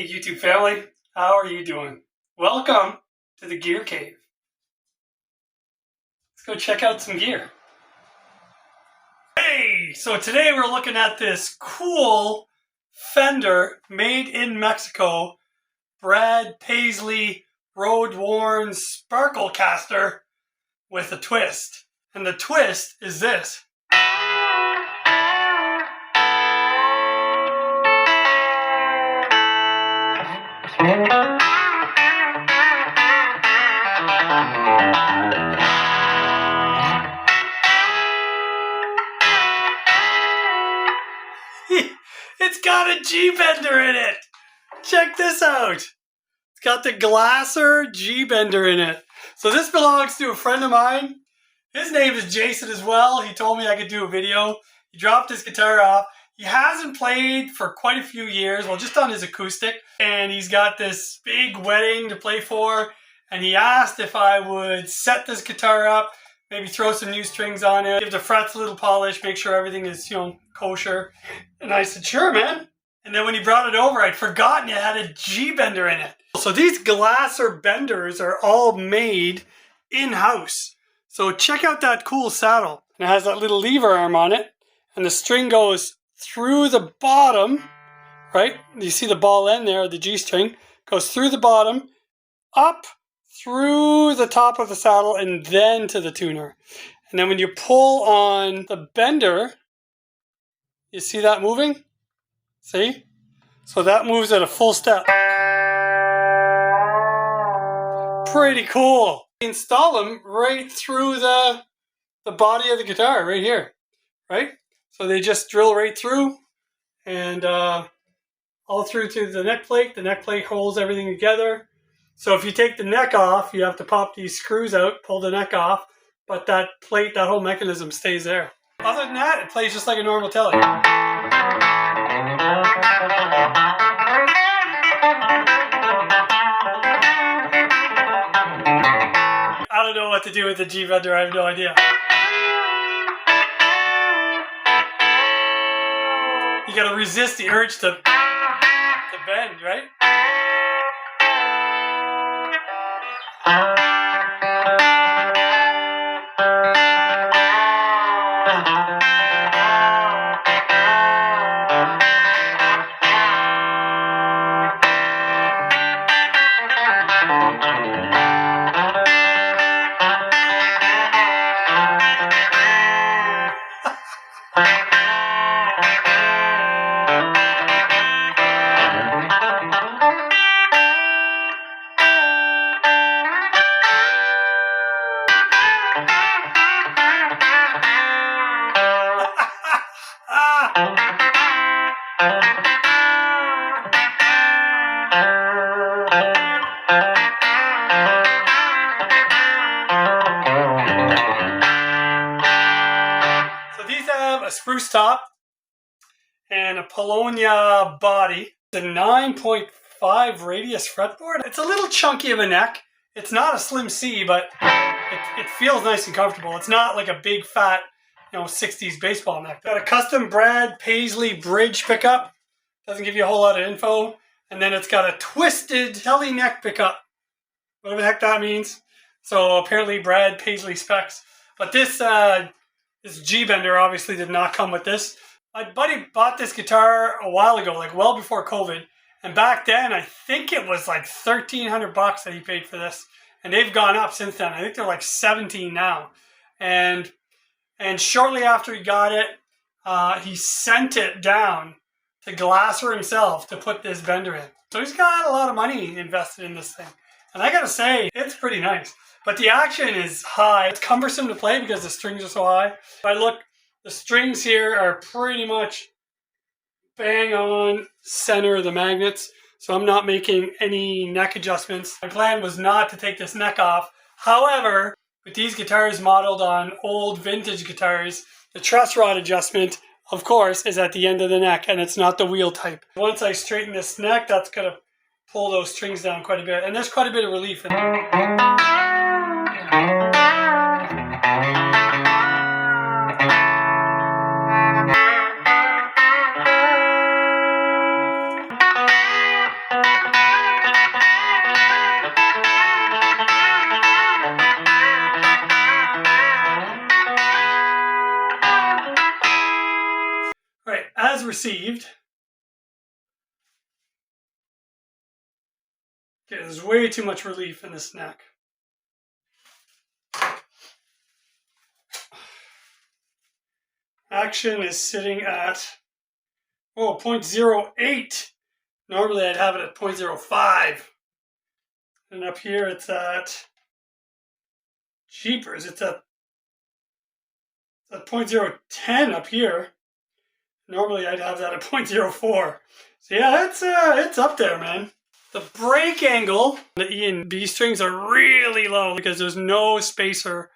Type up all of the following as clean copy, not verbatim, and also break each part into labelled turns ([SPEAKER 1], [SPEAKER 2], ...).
[SPEAKER 1] Hey YouTube family, how are you doing? Welcome to the Gear Cave. Let's go check out some gear. Hey, so today we're looking at this cool Fender made in Mexico, Brad Paisley road worn sparkle caster with a twist. And the twist is this. It's got a G-bender in it. Check this out. It's got the Glasser G-bender in it. So this belongs to a friend of mine. His name is Jason as well. He told me I could do a video. He dropped his guitar off. He hasn't played for quite a few years. Well, just on his acoustic. And he's got this big wedding to play for. And he asked if I would set this guitar up, maybe throw some new strings on it, give the frets a little polish, make sure everything is, kosher. And I said, sure, man. And then when he brought it over, I'd forgotten it had a G-bender in it. So these Glasser benders are all made in-house. So check out that cool saddle. It has that little lever arm on it. And the string goes through the bottom, right? You see the ball end there, the G string. Goes through the bottom, up through the top of the saddle, and then to the tuner. And then when you pull on the bender, you see that moving? See? So that moves at a full step. Pretty cool. Install them right through the body of the guitar, right here. Right? So they just drill right through and all through to the neck plate. The neck plate holds everything together. So if you take the neck off, you have to pop these screws out, pull the neck off, but that plate, that whole mechanism stays there. Other than that, it plays just like a normal Tele. I don't know what to do with the G-bender, I have no idea. You gotta resist the urge to bend, right? So these have a spruce top and a Polonia body. It's a 9.5 radius fretboard. It's a little chunky of a neck. It's not a slim C, but it feels nice and comfortable. It's not like a big fat, 60s baseball neck. Got a custom Brad Paisley bridge pickup. Doesn't give you a whole lot of info. And then it's got a twisted Tele neck pickup. Whatever the heck that means. So apparently Brad Paisley specs. But this G-bender obviously did not come with this. My buddy bought this guitar a while ago, like well before COVID. And back then, I think it was like $1,300 that he paid for this. And they've gone up since then. I think they're like 17 now. And shortly after he got it, he sent it down to Glasser himself to put this bender in. So he's got a lot of money invested in this thing. And I gotta say, it's pretty nice. But the action is high. It's cumbersome to play because the strings are so high. If I look, the strings here are pretty much bang on center of the magnets. So I'm not making any neck adjustments. My plan was not to take this neck off. However, with these guitars modeled on old vintage guitars, the truss rod adjustment, of course, is at the end of the neck and it's not the wheel type. Once I straighten this neck, that's gonna pull those strings down quite a bit. And there's quite a bit of relief in it. as received. Okay, there's way too much relief in this neck. Action is sitting at 0.08. Normally I'd have it at 0.05. And up here it's at, jeepers, it's at 0.010 up here. Normally I'd have that at 0.04. So yeah, it's up there, man. The break angle, the E and B strings are really low because there's no spacer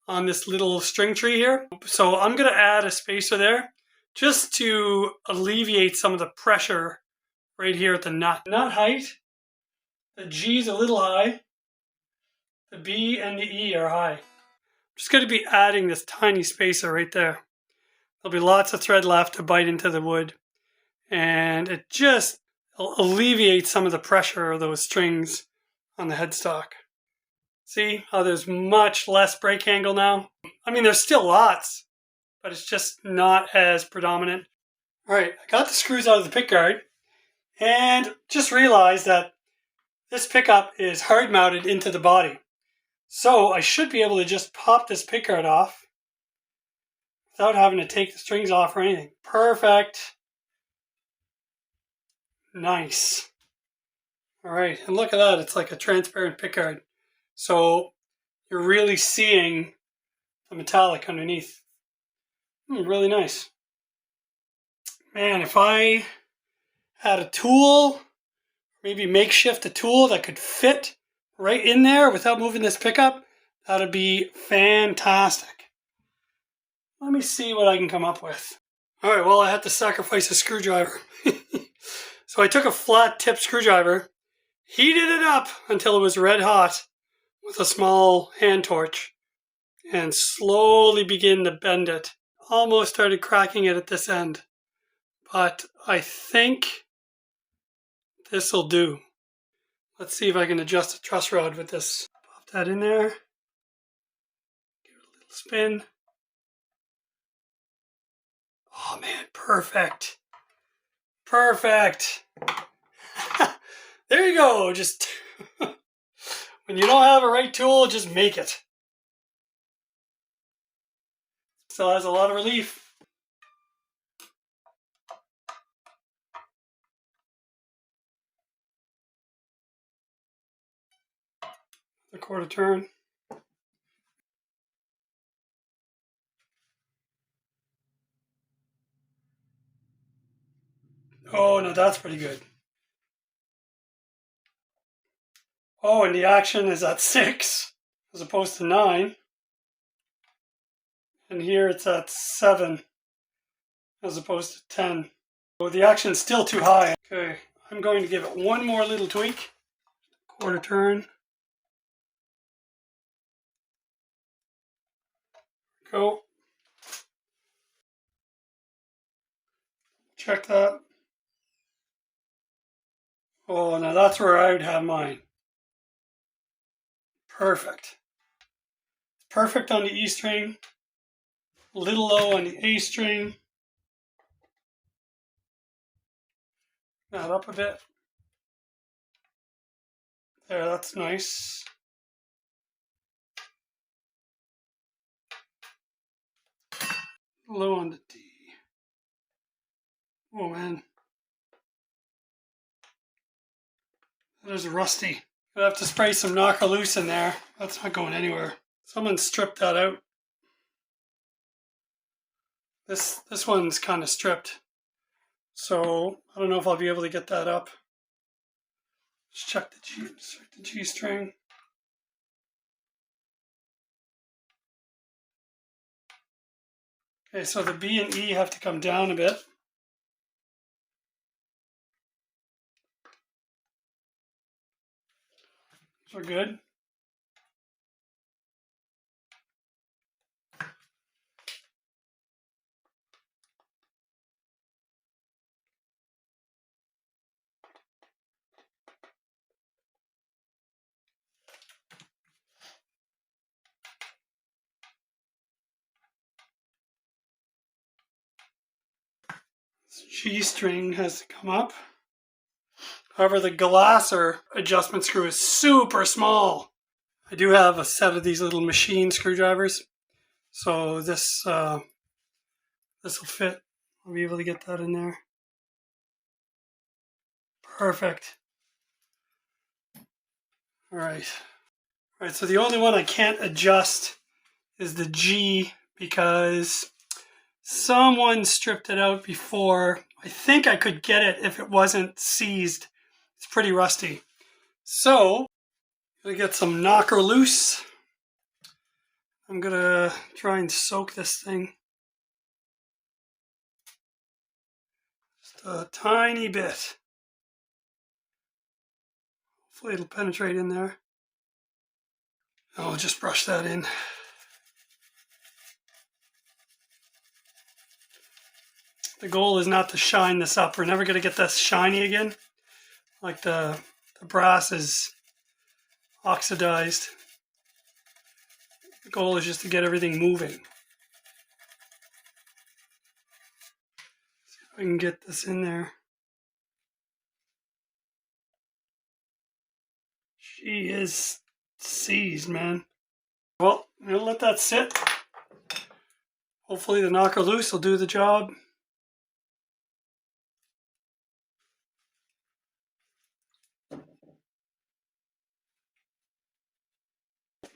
[SPEAKER 1] on this little string tree here. So I'm gonna add a spacer there just to alleviate some of the pressure right here at the nut. Nut height, the G's a little high, the B and the E are high. I'm just gonna be adding this tiny spacer right there. There'll be lots of thread left to bite into the wood, and it just alleviates some of the pressure of those strings on the headstock. See how there's much less break angle now? I mean, there's still lots, but it's just not as predominant. All right, I got the screws out of the pickguard and just realized that this pickup is hard mounted into the body. So I should be able to just pop this pickguard off without having to take the strings off or anything. Perfect. Nice. All right, and look at that. It's like a transparent pickguard. So you're really seeing the metallic underneath. Really nice. Man, if I had a tool, maybe makeshift a tool that could fit right in there without moving this pickup, that'd be fantastic. Let me see what I can come up with. All right, well, I had to sacrifice a screwdriver. So I took a flat tip screwdriver, heated it up until it was red hot with a small hand torch, and slowly began to bend it. Almost started cracking it at this end, but I think this will do. Let's see if I can adjust the truss rod with this. Pop that in there. Give it a little spin. Oh man, perfect. Perfect. There you go. Just when you don't have a right tool, just make it. Still has a lot of relief. A quarter turn. Oh, no, that's pretty good. Oh, and the action is at 6 as opposed to 9. And here it's at 7 as opposed to 10. So the action's still too high. Okay, I'm going to give it one more little tweak. Quarter turn. Go. Check that. Oh, now that's where I would have mine. Perfect. Perfect on the E string. A little low on the A string. That up a bit. There, that's nice. Low on the D. Oh man. That is rusty. I have to spray some knocker loose in there. That's not going anywhere. Someone stripped that out. This one's kind of stripped. So I don't know if I'll be able to get that up. Let's check the G string. Okay, so the B and E have to come down a bit. Those are good. G string has to come up. However, the Glasser adjustment screw is super small. I do have a set of these little machine screwdrivers, so this will fit. I'll be able to get that in there. Perfect. All right. All right, so the only one I can't adjust is the G because someone stripped it out before. I think I could get it if it wasn't seized. It's pretty rusty. So, I'm gonna get some knocker loose. I'm gonna try and soak this thing just a tiny bit. Hopefully it'll penetrate in there. I'll just brush that in. The goal is not to shine this up. We're never gonna get this shiny again. Like the brass is oxidized. The goal is just to get everything moving. See if I can get this in there. She is seized, man. Well, I'm gonna let that sit. Hopefully the knocker loose will do the job.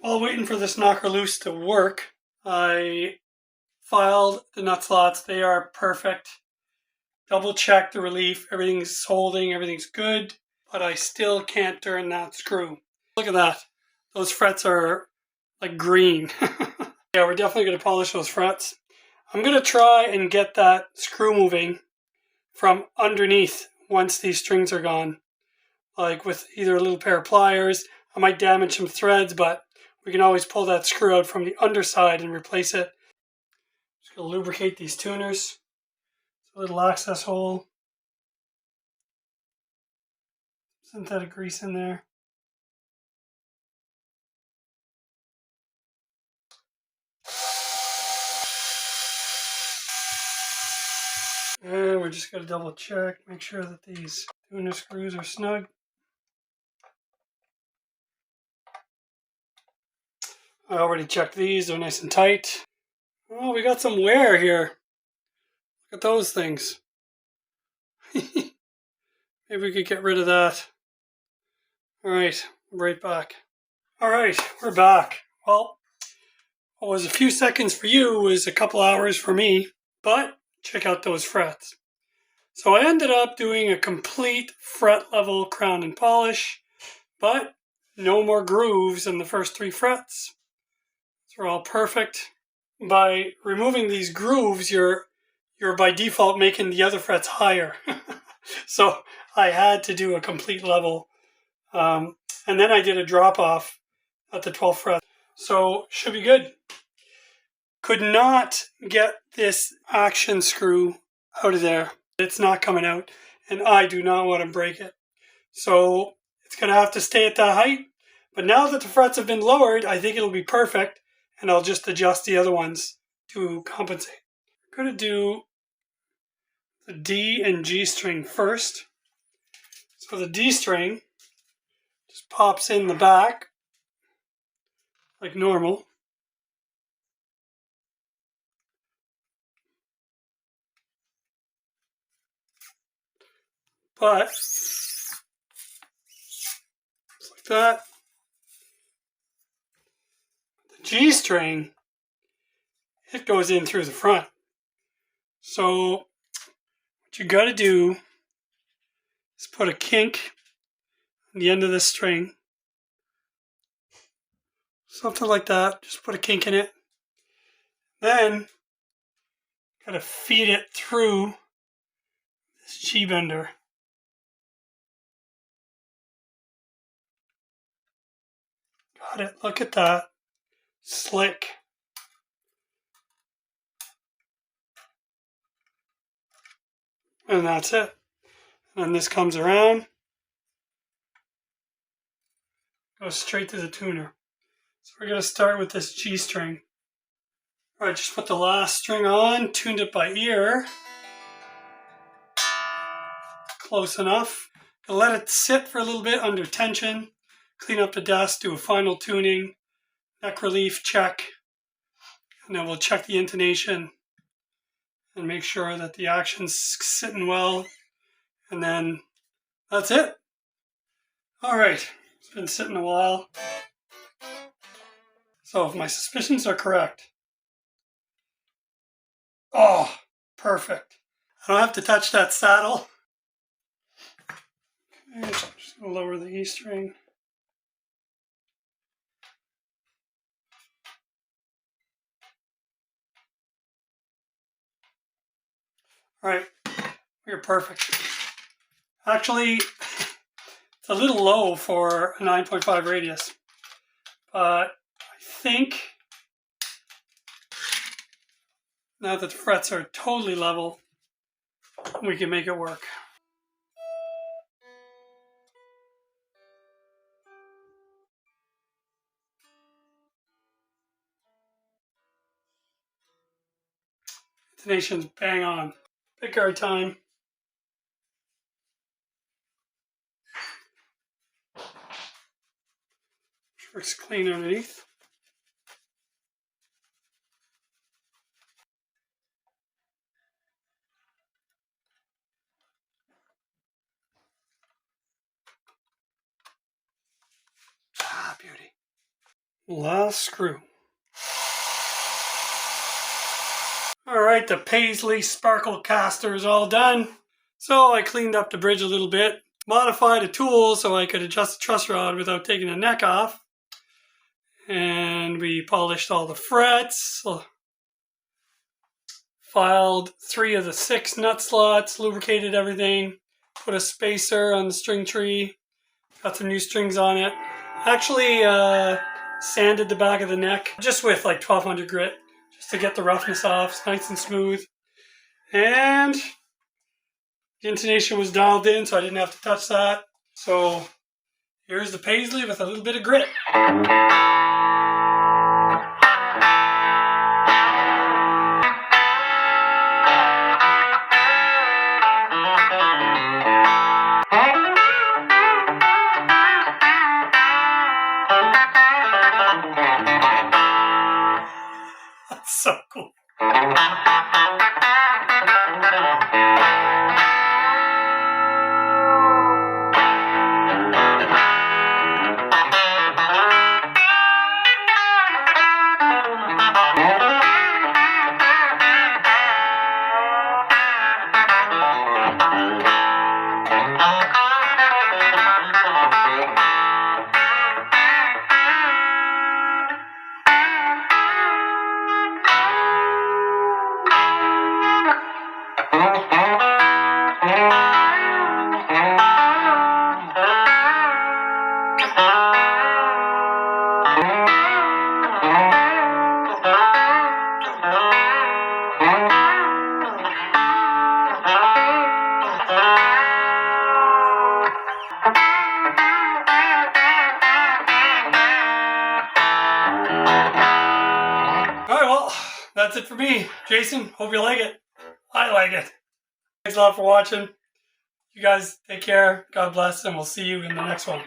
[SPEAKER 1] While waiting for this knocker loose to work, I filed the nut slots. They are perfect. Double check the relief. Everything's holding, everything's good, but I still can't turn that screw. Look at that. Those frets are like green. Yeah, we're definitely going to polish those frets. I'm going to try and get that screw moving from underneath once these strings are gone. Like with either a little pair of pliers. I might damage some threads, but we can always pull that screw out from the underside and replace it. Just going to lubricate these tuners. A little access hole. Synthetic grease in there. And we're just going to double check, make sure that these tuner screws are snug. I already checked these, they're nice and tight. Oh, we got some wear here. Look at those things. Maybe we could get rid of that. Alright, right back. Alright, we're back. Well, what was a few seconds for you was a couple hours for me, but check out those frets. So I ended up doing a complete fret level crown and polish, but no more grooves in the first 3 frets. They're all perfect. By removing these grooves, you're by default making the other frets higher. So I had to do a complete level. And then I did a drop off at the 12th fret. So should be good. Could not get this action screw out of there. It's not coming out, and I do not want to break it. So it's going to have to stay at that height. But now that the frets have been lowered, I think it'll be perfect, and I'll just adjust the other ones to compensate. I'm going to do the D and G string first. So the D string just pops in the back like normal. But just like that. The G string, it goes in through the front. So what you got to do is put a kink on the end of this string. Something like that. Just put a kink in it. Then got to feed it through this G bender. Got it. Look at that. Slick. And that's it. And this comes around. Goes straight to the tuner. So we're going to start with this G string. Alright, just put the last string on, tuned it by ear. close enough. I'll let it sit for a little bit under tension, clean up the dust, do a final tuning, neck relief check, and then we'll check the intonation and make sure that the action's sitting well, and then that's it. All right, it's been sitting a while. So if my suspicions are correct, oh, perfect. I don't have to touch that saddle. Okay, so I'm just going to lower the E string. All right, we're perfect. Actually, it's a little low for a 9.5 radius, but I think now that the frets are totally level, we can make it work. Intonation's bang on. Pick our time. Works clean underneath. Ah, beauty. Last screw. All right, the Paisley sparkle caster is all done. So I cleaned up the bridge a little bit, modified a tool so I could adjust the truss rod without taking the neck off. And we polished all the frets, filed 3 of the 6 nut slots, lubricated everything, put a spacer on the string tree, got some new strings on it. Actually sanded the back of the neck just with like 1200 grit just to get the roughness off. It's nice and smooth. And the intonation was dialed in, so I didn't have to touch that. So here's the Paisley with a little bit of grit. That's so cool. That's it for me. Jason, hope you like it. I like it. Thanks a lot for watching. You guys take care. God bless, and we'll see you in the next one.